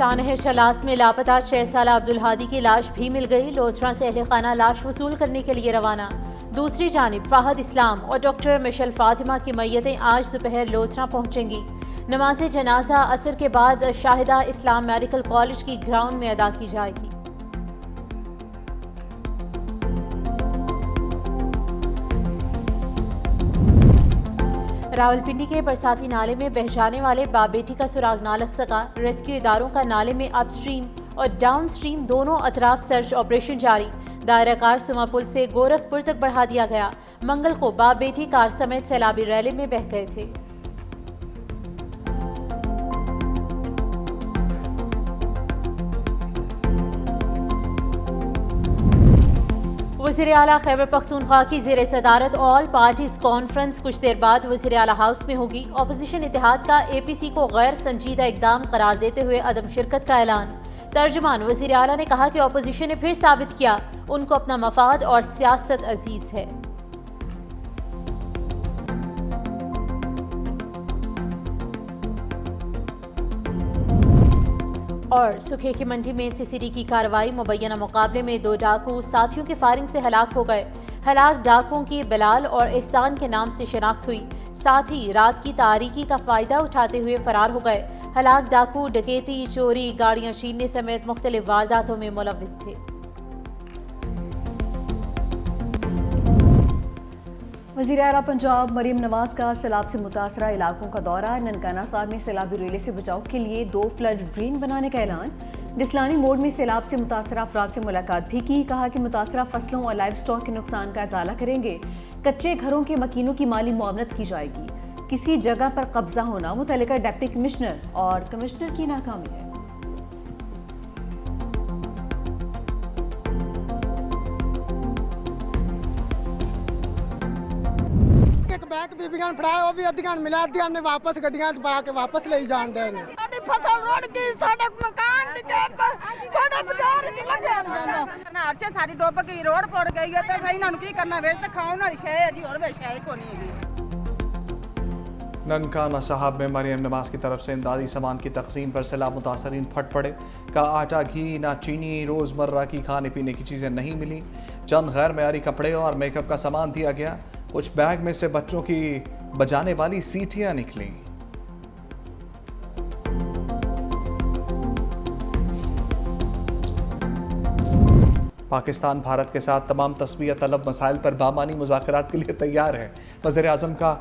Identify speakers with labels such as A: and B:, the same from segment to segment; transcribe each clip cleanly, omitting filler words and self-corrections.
A: सानह शलास में लापता 6 साला अब्दुल हादी की लाश भी मिल गई। लोथरा से अहले खाना लाश वसूल करने के लिए रवाना। दूसरी जानिब फाहद इस्लाम और डॉक्टर मिशेल फातिमा की मैयतें आज दोपहर लोथरा पहुंचेंगी। नमाज जनाजा असर के बाद शाहिदा इस्लाम मेडिकल कॉलेज की ग्राउंड में अदा की जाएगी। रावलपिंडी के बरसाती नाले में बह जाने वाले बाप बेटी का सुराग ना लग सका। रेस्क्यू इदारों का नाले में अपस्ट्रीम और डाउन स्ट्रीम दोनों अतराफ सर्च ऑपरेशन जारी। दायरा कार सुमा पुल से गोरखपुर तक बढ़ा दिया गया। मंगल को बाप बेटी कार समेत सैलाबी रैली में बह गए थे। वज़ीर आला खैबर पख्तूनख्वा की ज़ेर सदारत ऑल पार्टीज कॉन्फ्रेंस कुछ देर बाद वज़ीर आला हाउस में होगी। अपोजिशन इत्तेहाद का APC को गैर संजीदा इकदाम करार देते हुए अदम शिरकत का ऐलान। तर्जुमान वज़ीर आला ने कहा कि अपोजिशन ने फिर साबित किया उनको अपना मफाद और सियासत अजीज है। और सुखे की मंडी में CCD की कार्रवाई। मुबैना मुकाबले में 2 डाकू साथियों की फायरिंग से हलाक हो गए। हलाक डाकुओं की बिलाल और एहसान के नाम से शनाख्त हुई। साथ ही रात की तारीकी का फायदा उठाते हुए फरार हो गए। हलाक डाकू डकैती, चोरी, गाड़ियां छीनने समेत मुख्तलिफ वारदातों में मुलव्विस थे।
B: वज़ीर आला पंजाब मरीम नवाज का सैलाब से मुतासरा इलाकों का दौरा। ननकाना साहब में सैलाबी रेले से बचाव के लिए 2 फ्लड ड्रेन बनाने का ऐलान। डिस्लानी मोड़ में सैलाब से मुतासरा अफराद से मुलाकात भी की। कहा कि मुतासरा फसलों और लाइव स्टॉक के नुकसान का इजाला करेंगे। कच्चे घरों के मकीनों की माली मुआवनत की जाएगी। किसी जगह पर कब्जा होना मुतल्लिका डिप्टी कमिश्नर और कमिश्नर की नाकामी है।
C: बैक बीबियां फड़ाया वो भी अद्धियां मिला दिया ने वापस गड्डियां पा के वापस ले जान दे ने
D: साडी फसल रोड की साडे मकान के पर साडे बाजार च लगे ना अर्चे सारी डोब की रोड पड़ गई है तो सही ना की करना वे तो खाओ ना शे है जी और वे शे को नहीं है।
E: ननकाना साहब में मरीम नवाज की तरफ से इमदादी सामान की तकसीम पर सैलाब मुतासरीन फट पड़े। का आटा, घी, ना चीनी, रोज़मर्रा की खाने पीने की चीज़ें नहीं मिली। चंद गैर मयारी कपड़े और मेकअप का सामान दिया गया। कुछ बैग में से बच्चों की बजाने वाली सीटियां निकली। पाकिस्तान भारत के साथ तमाम तस्वीर तलब मसाइल पर बामानी मुज़ाकरात के लिए तैयार है। वज़ीर आज़म का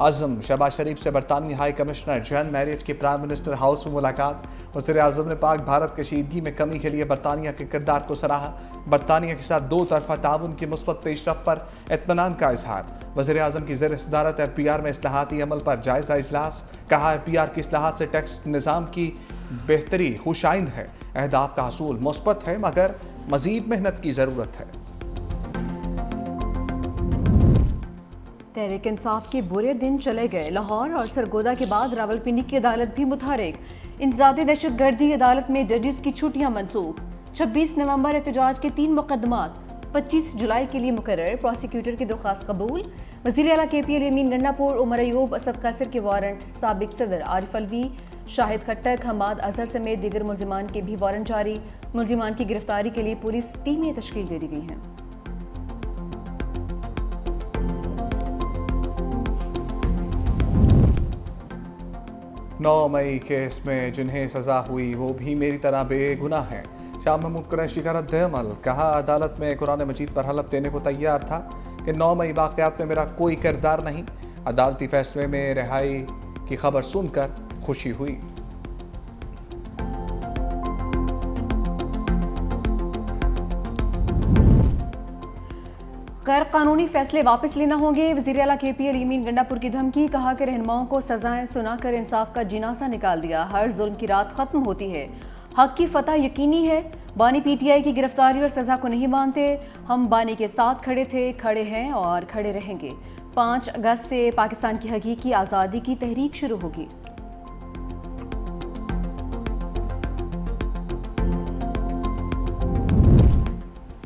E: आज़म शहबाज शरीफ से बरतानवी हाई कमिश्नर जॉन मैरियट की प्राइम मिनिस्टर हाउस में मुलाकात। वज़ीर आज़म ने पाक भारत कशीदगी में कमी के लिए बरतानिया के किरदार को सराहा। बरतानिया के साथ 2 तरफा ताउन की मुस्बत पेशरफ पर इत्मीनान का इजहार। वज़ीर आज़म की ज़ेर सदारत FPR में इस्लाहाती अमल पर जायज़ा इजलास। कहा FPR की इस्लाहात से टैक्स निज़ाम की बेहतरी खुशाइंद है। अहदाफ का हसूल मुस्बत है मगर मज़ीद मेहनत की ज़रूरत है।
B: तहरीक इंसाफ के बुरे दिन चले गए। लाहौर और सरगोदा के बाद रावलपिंडी की अदालत भी मुतहरिक। इंसदादी दहशतगर्दी अदालत में जजेस की छुट्टियां मनसूख। 26 नवंबर एहतजाज के 3 मुकदमात 25 जुलाई के लिए मुकर्रर। प्रोसिक्यूटर की दरख्वास्त कबूल। वज़ीर आला KPL यमीन गंडापुर, उमर अयूब, असद कासिर के वारंट। साबिक सदर आरिफ अलवी, शाहिद खट्टक, हमाद अजहर समेत दीगर मुल्जिमान के भी वारंट जारी। मुल्जिमान की गिरफ्तारी के लिए पुलिस टीमें तश्कील दे दी गई हैं।
E: नौ मई केस में जिन्हें सजा हुई वो भी मेरी तरह बेगुनाह हैं। शाह महमूद कुरैशी का रद्द-ए-अमल। कहा अदालत में कुरान मजीद पर हलफ देने को तैयार था कि 9 मई वाक़यात में मेरा कोई किरदार नहीं। अदालती फैसले में रिहाई की खबर सुनकर खुशी हुई।
B: गैर कानूनी फैसले वापस लेना होंगे। वज़ीर आला KPL यमीन गंडापुर की धमकी। कहा कि रहनुमाओं को सजाएं सुनाकर इंसाफ का जिनासा निकाल दिया। हर जुल्म की रात खत्म होती है। हक की फतह यकीनी है। बानी PTI की गिरफ्तारी और सजा को नहीं मानते। हम बानी के साथ खड़े थे, खड़े हैं और खड़े रहेंगे। 5 अगस्त से पाकिस्तान की हकीकी आज़ादी की तहरीक शुरू होगी।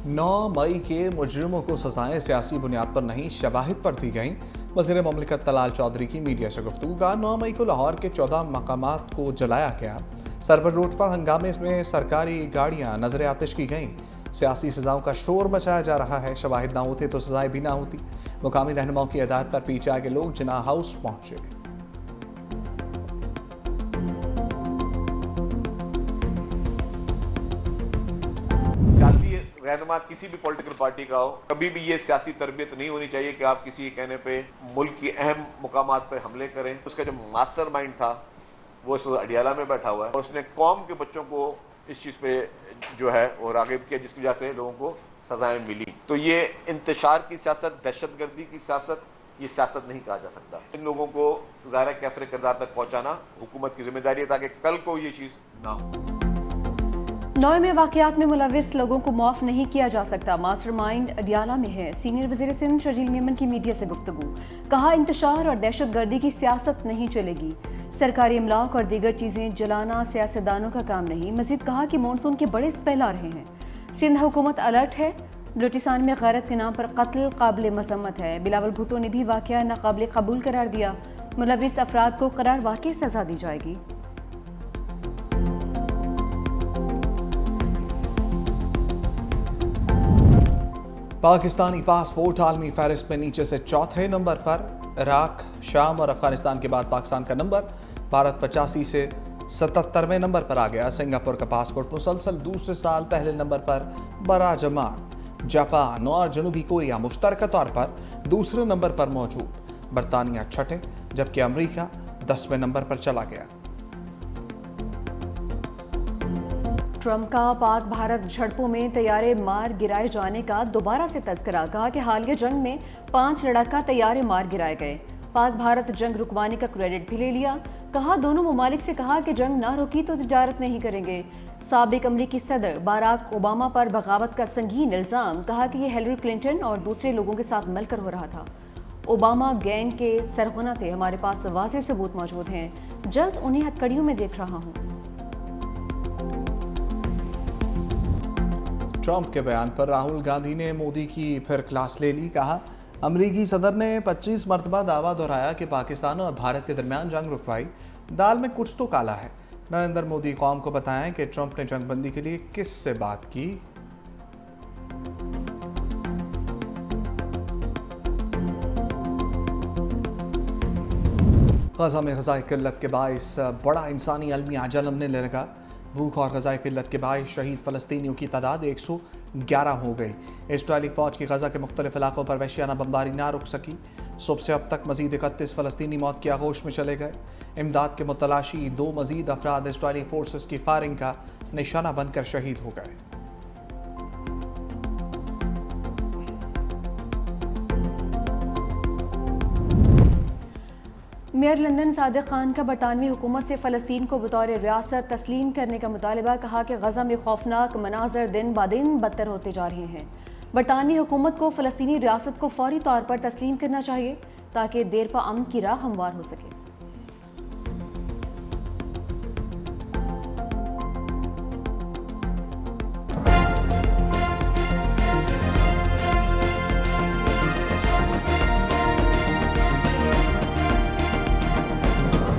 E: 9 मई के मुजरिमों को सजाएं सियासी बुनियाद पर नहीं शवाहिद पर दी गईं। वज़ीर ममलिकत तलाल चौधरी की मीडिया से गुफ्तगू। 9 मई को लाहौर के 14 मकामात को जलाया गया। सरवर रोड पर हंगामे में सरकारी गाड़ियां नजर आतिश की गईं। सियासी सजाओं का शोर मचाया जा रहा है। शवाहिद ना होते तो सजाएं भी ना होती। मुकामी रहनुमाओं की हिदायत पर पीछे आगे लोग जिन्ना हाउस पहुंचे।
F: सियासी रहनुमा किसी भी पॉलिटिकल पार्टी का हो, कभी भी ये सियासी तरबियत नहीं होनी चाहिए कि आप किसी के कहने पे मुल्क की अहम मुकामात पर हमले करें। उसका जो मास्टरमाइंड था वो इस अडियाला में बैठा हुआ है और उसने कौम के बच्चों को इस चीज़ पे जो है वो राग़िब किया, जिसकी वजह से लोगों को सजाएं मिली। तो ये इंतशार की सियासत, दहशतगर्दी की सियासत, ये सियासत नहीं कहा जा सकता। इन लोगों को ज़ाहिर कैफरे किरदार तक पहुँचाना हुकूमत की जिम्मेदारी है ताकि कल को ये चीज़ ना हो।
B: नौ में वाक़यात में मुलविस लोगों को माफ़ नहीं किया जा सकता। मास्टरमाइंड अडियाला में है। सीनियर वज़ीर सिंध शर्जील मेमन की मीडिया से गुफ्तगू। कहा, इंतशार और दहशतगर्दी की सियासत नहीं चलेगी। सरकारी इमलाक और दीगर चीज़ें जलाना सियासतदानों का काम नहीं। मज़ीद कहा कि मानसून के बड़े स्पेल आ रहे हैं। सिंध हुकूमत अलर्ट है। बलूचिस्तान में गैरत के नाम पर कत्ल काबिल मज़म्मत है। बिलावल भुट्टो ने भी वाक़या नाकाबिल कबूल करार दिया। मुलविस अफराद को करार वाक़ई सज़ा दी जाएगी।
E: पाकिस्तानी पासपोर्ट आलमी फहरिस्त में नीचे से चौथे नंबर पर। इराक, शाम और अफगानिस्तान के बाद पाकिस्तान का नंबर। भारत 85 से 77वें नंबर पर आ गया। सिंगापुर का पासपोर्ट मुसलसल दूसरे साल पहले नंबर पर बराजमान। जापान और जनूबी कोरिया मुश्तरका तौर पर दूसरे नंबर पर मौजूद। बरतानिया छठे जबकि अमरीका 10वें नंबर पर चला गया।
B: ट्रंप का पाक भारत झड़पों में तैयारे मार गिराए जाने का दोबारा से तज़किरा। कहा कि हालिया जंग में 5 लड़ाका तैयारे मार गिराए गए। पाक भारत जंग रुकवाने का क्रेडिट भी ले लिया। कहा, दोनों ममालिक से कहा कि जंग ना रुकी तो तिजारत नहीं करेंगे। साबिक अमरीकी सदर बाराक ओबामा पर बगावत का संगीन इल्ज़ाम। कहा कि यह हिलरी क्लिंटन और दूसरे लोगों के साथ मिलकर हो रहा था। ओबामा गैंग के सरगना थे। हमारे पास वाज़ेह सबूत मौजूद हैं। जल्द उन्हें हथकड़ियों में देख रहा हूँ।
E: ट्रंप के बयान पर राहुल गांधी ने मोदी की फिर क्लास ले ली। कहा, अमरीकी सदर ने 25 मरतबा दावा दोहराया कि पाकिस्तान और भारत के दरमियान जंग रुकवाई। दाल में कुछ तो काला है। नरेंद्र मोदी कौम को बताएं कि ट्रंप ने जंगबंदी के लिए किस से बात की। गजा में ग़ज़ाई किल्लत के बाइस बड़ा इंसानी अलमिया जन्मने लगा। भूख और ग़ज़ाई किल्लत के बाइस शहीद फ़लस्तीनियों की तादाद 111 हो गई। इस्राएली फ़ौज की गजा के मुख्तलिफ इलाकों पर वहशियाना बमबारी ना रुक सकी। सुबह से अब तक मज़ीद 31 फ़लस्तीनी मौत की आगोश में चले गए। इमदाद के मुतलाशी 2 मज़ीद अफराद इस्राएली फोर्सेस की फायरिंग का निशाना बनकर शहीद हो गए।
B: मेयर लंदन सादिक खान का बरतानवी हुकूमत से फ़लस्तीन को बतौर रियासत तस्लीम करने का मुतालबा। कहा कि गजा में खौफनाक मनाजर दिन ब दिन बदतर होते जा रहे हैं। बरतानवी हुकूमत को फ़लस्तीनी रियासत को फौरी तौर पर तस्लीम करना चाहिए ताकि देर पा अमन की राह हमवार हो सके।